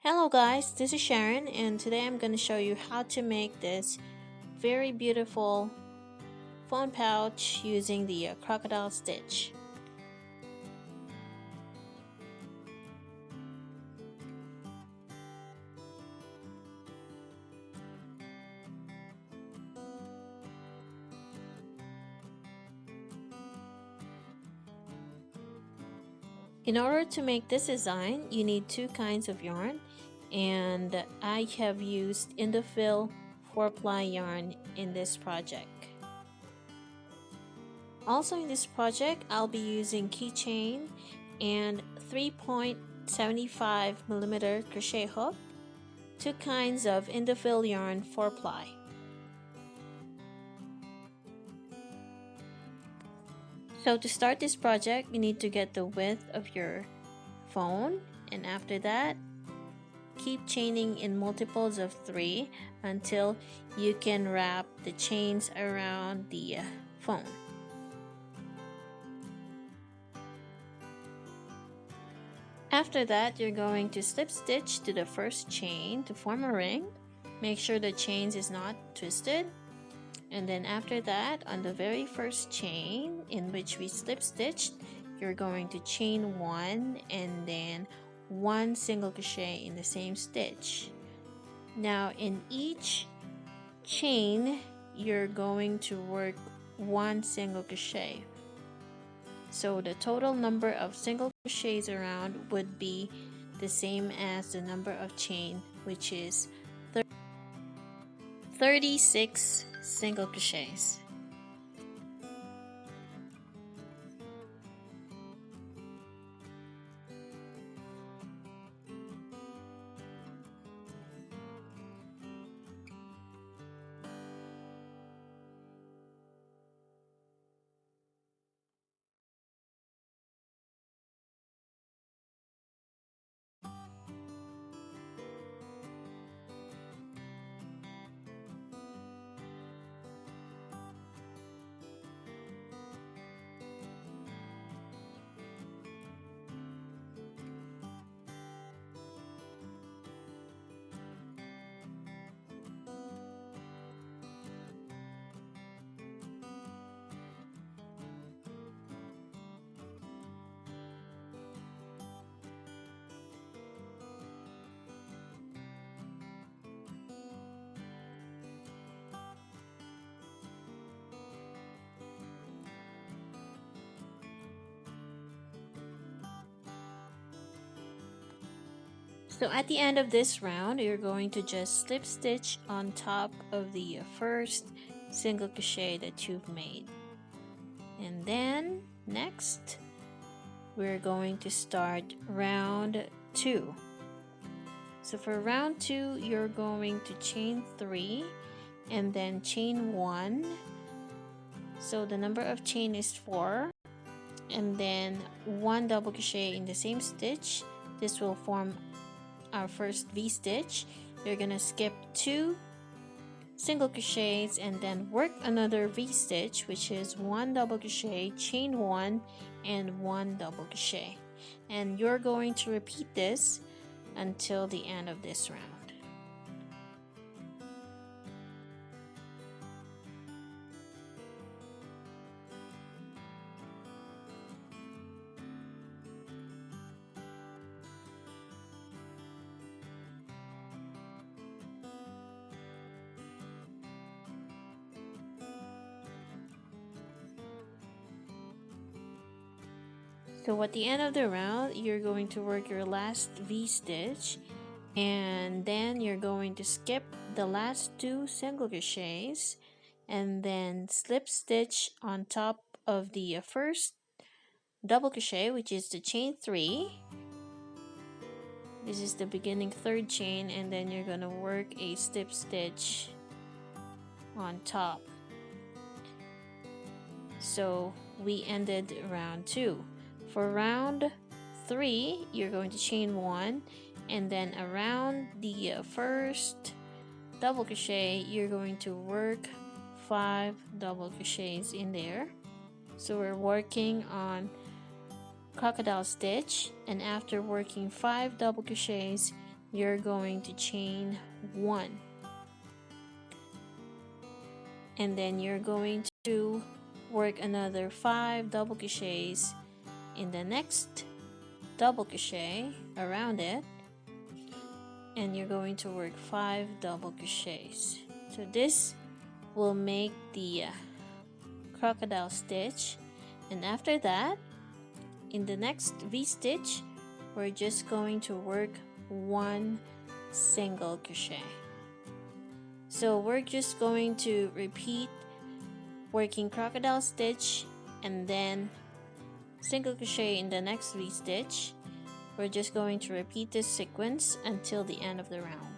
Hello guys, this is Sharon and today I'm going to show you how to make this very beautiful phone pouch using the crocodile stitch. In order to make this design, you need two kinds of yarn, and I have used Indofill 4-ply yarn in this project. Also in this project, I'll be using keychain and 3.75mm crochet hook, two kinds of Indofill yarn 4-ply. So to start this project, you need to get the width of your phone, and after that, keep chaining in multiples of 3 until you can wrap the chains around the phone. After that, you're going to slip stitch to the first chain to form a ring. Make sure the chains is not twisted. And then after that, on the very first chain in which we slip stitched, you're going to chain 1 and then 1 single crochet in the same stitch. Now in each chain, you're going to work 1 single crochet. So the total number of single crochets around would be the same as the number of chain, which is 36 single crochets. So at the end of this round, you're going to just slip stitch on top of the first single crochet that you've made. And then next, we're going to start round 2. So for round 2, you're going to chain 3 and then chain 1. So the number of chain is 4, and then 1 double crochet in the same stitch. This will form our first V-stitch. You're gonna skip 2 single crochets and then work another V-stitch, which is 1 double crochet, chain 1 and 1 double crochet, and you're going to repeat this until the end of this round. So at the end of the round, you're going to work your last V-stitch, and then you're going to skip the last 2 single crochets and then slip stitch on top of the first double crochet, which is the chain 3. This is the beginning 3rd chain, and then you're going to work a slip stitch on top. So we ended round 2. For round 3, you're going to chain 1, and then around the first double crochet, you're going to work 5 double crochets in there. So we're working on crocodile stitch, and after working 5 double crochets, you're going to chain 1, and then you're going to work another 5 double crochets in the next double crochet around it, and you're going to work 5 double crochets. So this will make the crocodile stitch, and after that, in the next V-stitch, we're just going to work 1 single crochet. So we're just going to repeat working crocodile stitch and then single crochet in the next V-stitch. We're just going to repeat this sequence until the end of the round.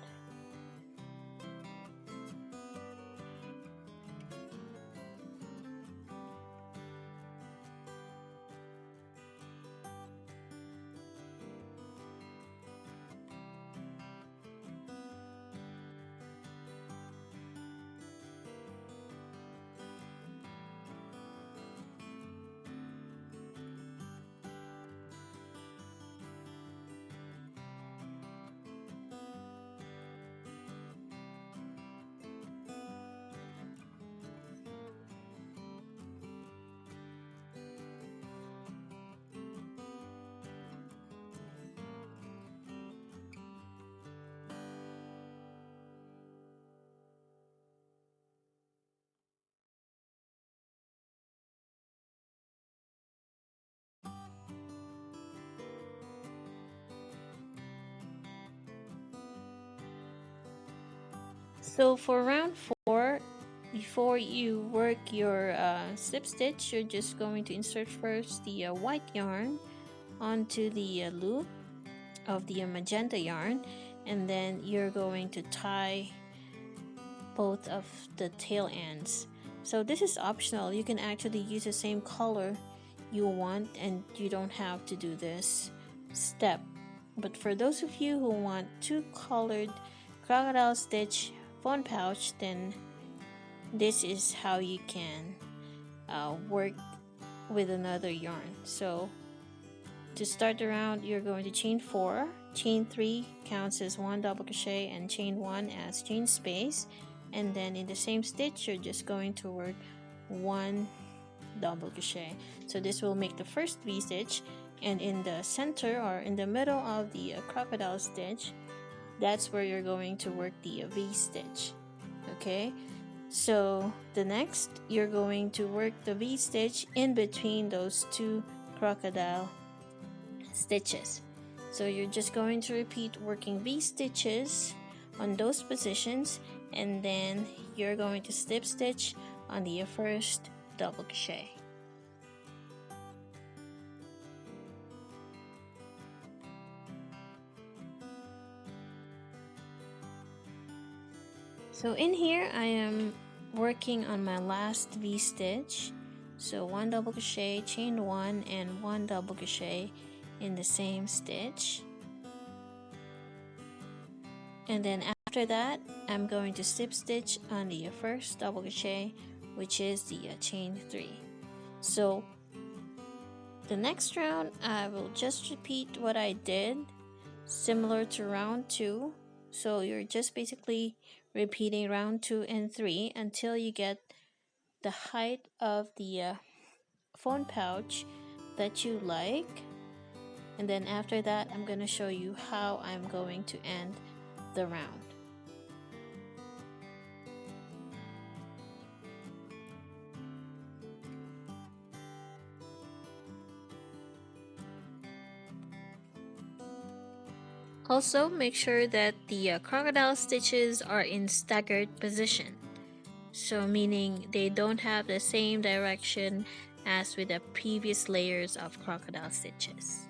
So for round 4, before you work your slip stitch, you're just going to insert first the white yarn onto the loop of the magenta yarn, and then you're going to tie both of the tail ends. So this is optional. You can actually use the same color you want and you don't have to do this step. But for those of you who want 2 colored crocodile stitch phone pouch, then this is how you can work with another yarn. So to start the round, you're going to chain 4, chain 3 counts as 1 double crochet, and chain 1 as chain space, and then in the same stitch you're just going to work 1 double crochet. So this will make the first V-stitch, and in the center or in the middle of the crocodile stitch, that's where you're going to work the V-stitch. Okay, so the next, you're going to work the V-stitch in between those 2 crocodile stitches. So you're just going to repeat working V-stitches on those positions, and then you're going to slip stitch on the first double crochet. So in here I am working on my last V-stitch. So 1 double crochet, chain 1, and 1 double crochet in the same stitch, and then after that I'm going to slip stitch on the first double crochet, which is the chain 3. So the next round I will just repeat what I did, similar to round 2. So you're just basically repeating round 2 and 3 until you get the height of the phone pouch that you like, and then after that I'm going to show you how I'm going to end the round. Also, make sure that the crocodile stitches are in staggered position, so meaning they don't have the same direction as with the previous layers of crocodile stitches.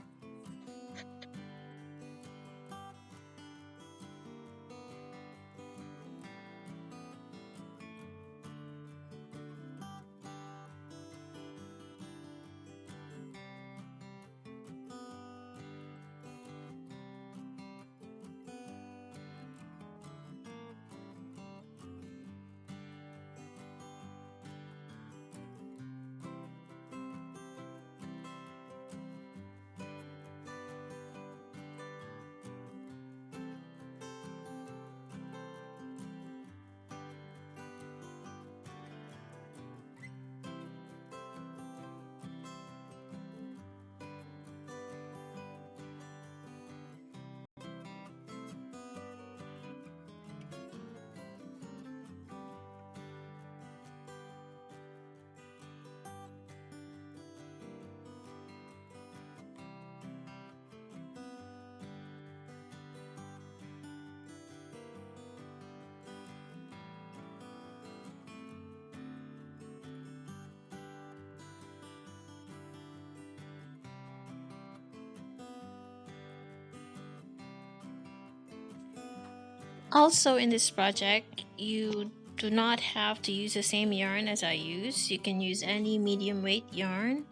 Also, in this project, you do not have to use the same yarn as I use. You can use any medium weight yarn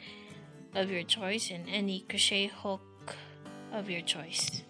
of your choice and any crochet hook of your choice.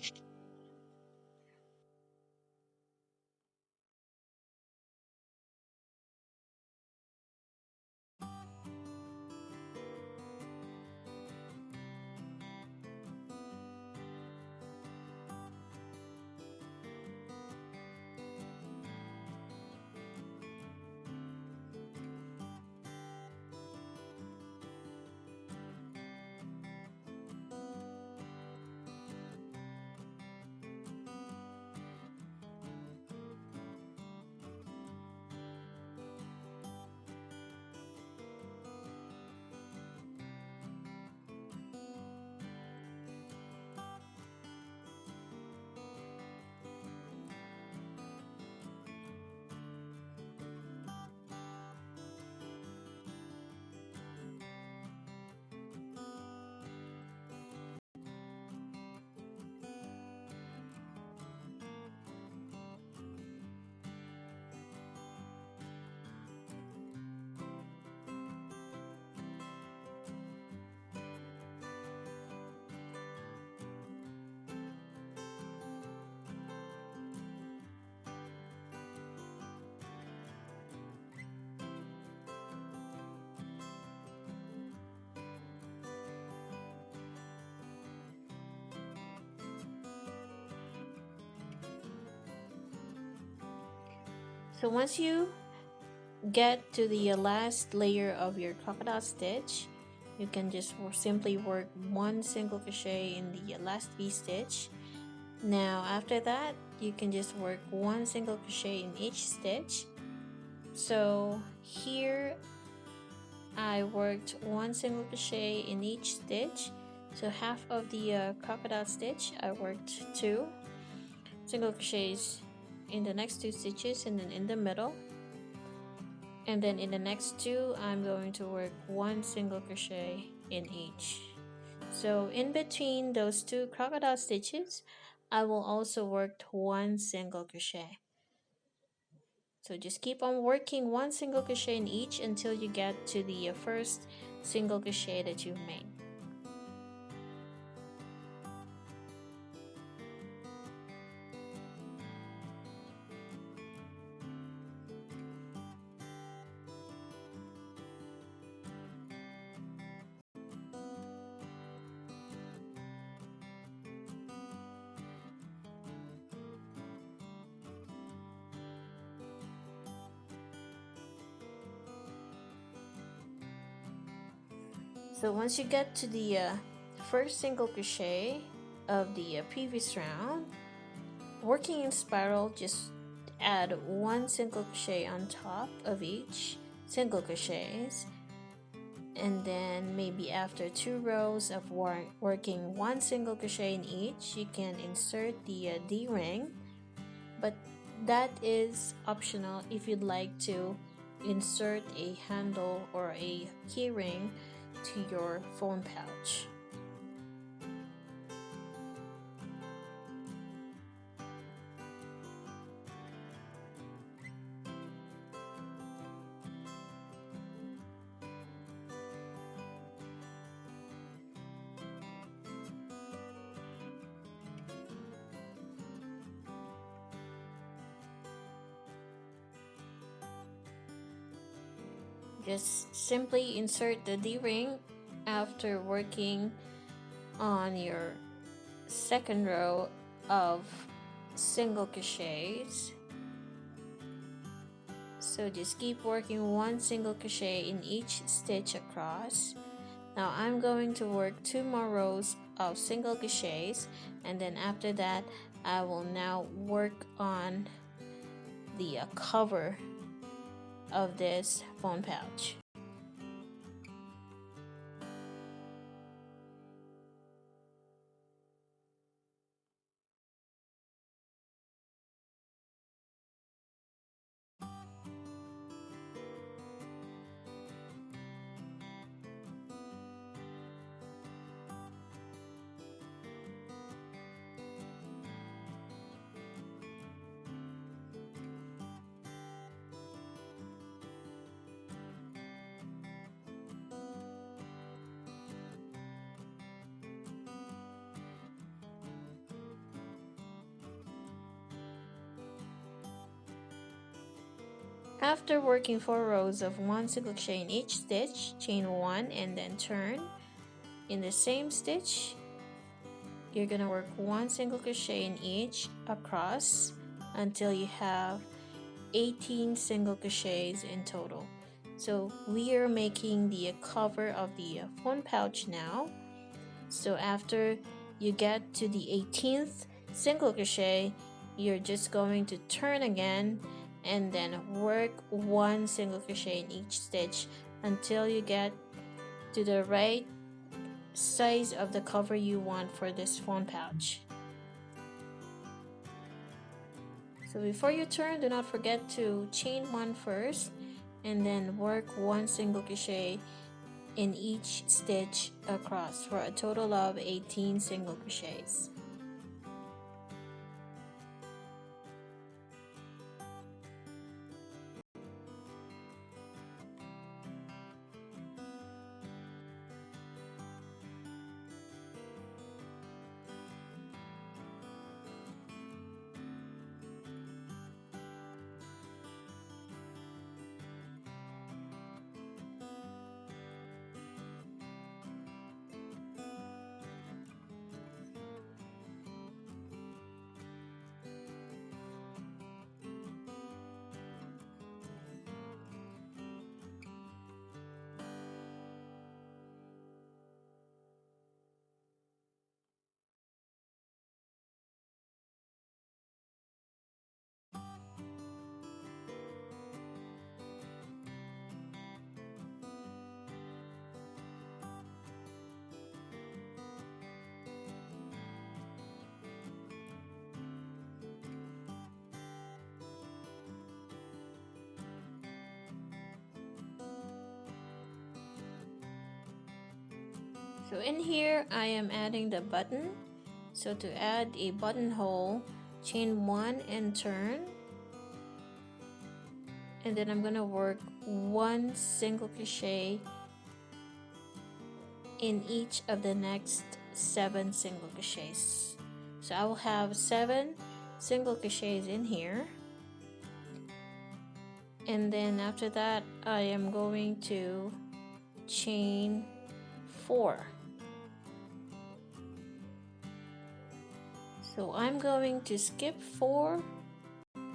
So once you get to the last layer of your crocodile stitch, you can just simply work one single crochet in the last V-stitch. Now after that, you can just work one single crochet in each stitch. So here I worked one single crochet in each stitch. So half of the crocodile stitch, I worked 2 single crochets in the next 2 stitches and then in the middle. And then in the next 2, I'm going to work one single crochet in each. So in between those 2 crocodile stitches, I will also work one single crochet. So just keep on working one single crochet in each until you get to the first single crochet that you've made. So once you get to the first single crochet of the previous round, working in spiral, just add one single crochet on top of each single crochets, and then maybe after 2 rows of working one single crochet in each, you can insert the D-ring, but that is optional if you'd like to insert a handle or a key ring to your phone pouch. Just simply insert the D-ring after working on your second row of single crochets. So just keep working one single crochet in each stitch across. Now I'm going to work 2 more rows of single crochets, and then after that I will now work on the cover of this phone pouch. After working 4 rows of 1 single crochet in each stitch, chain 1 and then turn. In the same stitch, you're gonna work 1 single crochet in each across until you have 18 single crochets in total. So we are making the cover of the phone pouch now. So after you get to the 18th single crochet, you're just going to turn again and then work 1 single crochet in each stitch until you get to the right size of the cover you want for this phone pouch. So before you turn, do not forget to chain 1 first and then work 1 single crochet in each stitch across for a total of 18 single crochets. So in here I am adding the button. So to add a buttonhole, chain 1 and turn, and then I'm gonna work 1 single crochet in each of the next 7 single crochets. So I will have 7 single crochets in here, and then after that I am going to chain 4. So I'm going to skip 4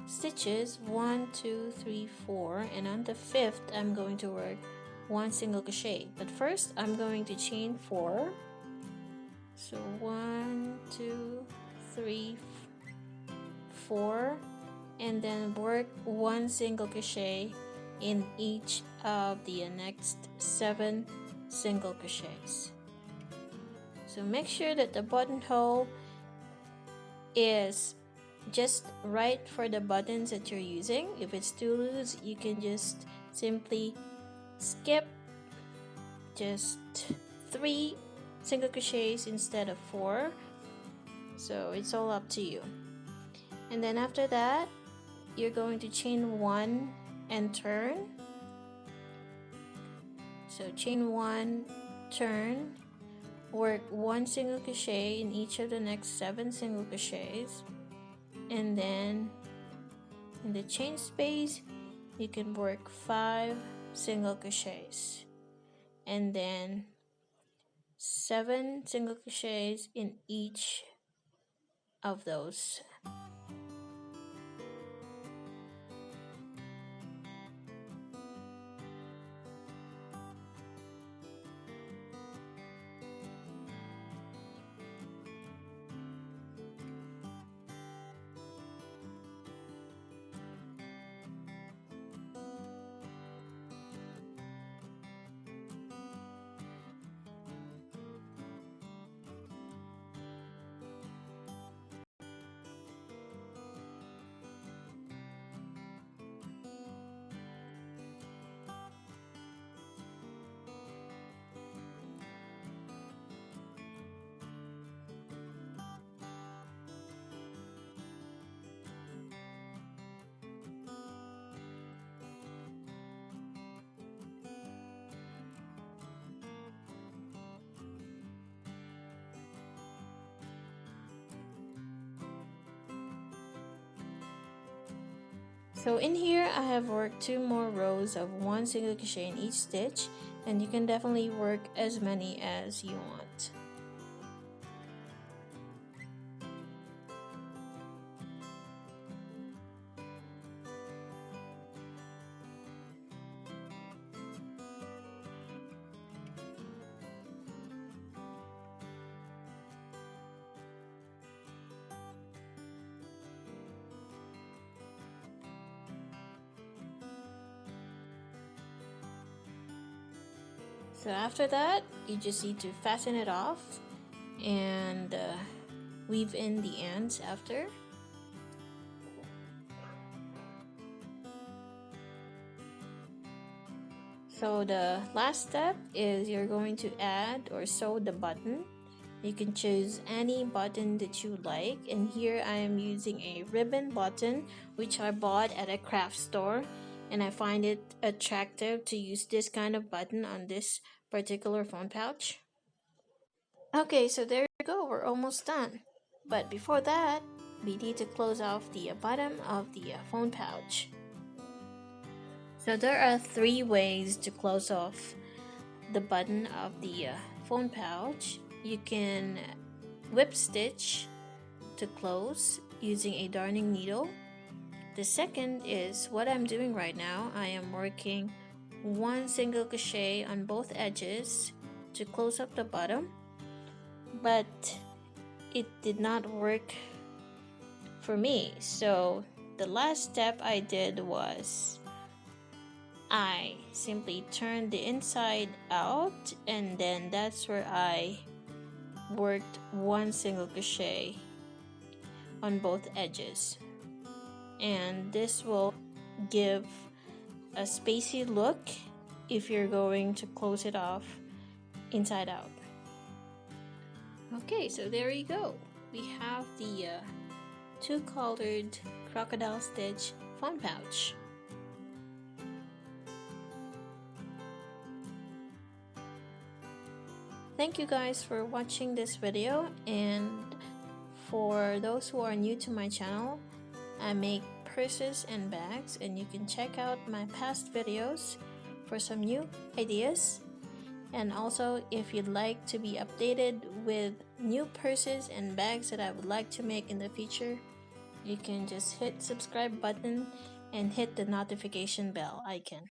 stitches, 1 2 3 4, and on the 5th I'm going to work 1 single crochet. But first I'm going to chain 4. So 1 2 3 4, and then work 1 single crochet in each of the next 7 single crochets. So make sure that the buttonhole is just right for the buttons that you're using. If it's too loose, you can just simply skip just 3 single crochets instead of 4. So it's all up to you. And then after that, you're going to chain 1 and turn. So chain 1, turn, work 1 single crochet in each of the next 7 single crochets, and then in the chain space you can work 5 single crochets, and then 7 single crochets in each of those. So in here I have worked 2 more rows of 1 single crochet in each stitch, and you can definitely work as many as you want. So after that, you just need to fasten it off and weave in the ends after. So the last step is you're going to add or sew the button. You can choose any button that you like, and here I am using a ribbon button which I bought at a craft store, and I find it attractive to use this kind of button on this particular phone pouch. Okay, so there you go, we're almost done. But before that, we need to close off the bottom of the phone pouch. So there are 3 ways to close off the button of the phone pouch. You can whip stitch to close using a darning needle. The second is what I'm doing right now. I am working 1 single crochet on both edges to close up the bottom, but it did not work for me. So the last step I did was I simply turned the inside out, and then that's where I worked 1 single crochet on both edges, and this will give a spacey look if you're going to close it off inside out. Okay, so there you go, we have the 2-colored crocodile stitch phone pouch. Thank you guys for watching this video, and for those who are new to my channel, I make purses and bags, and you can check out my past videos for some new ideas. And also, if you'd like to be updated with new purses and bags that I would like to make in the future, you can just hit subscribe button and hit the notification bell icon.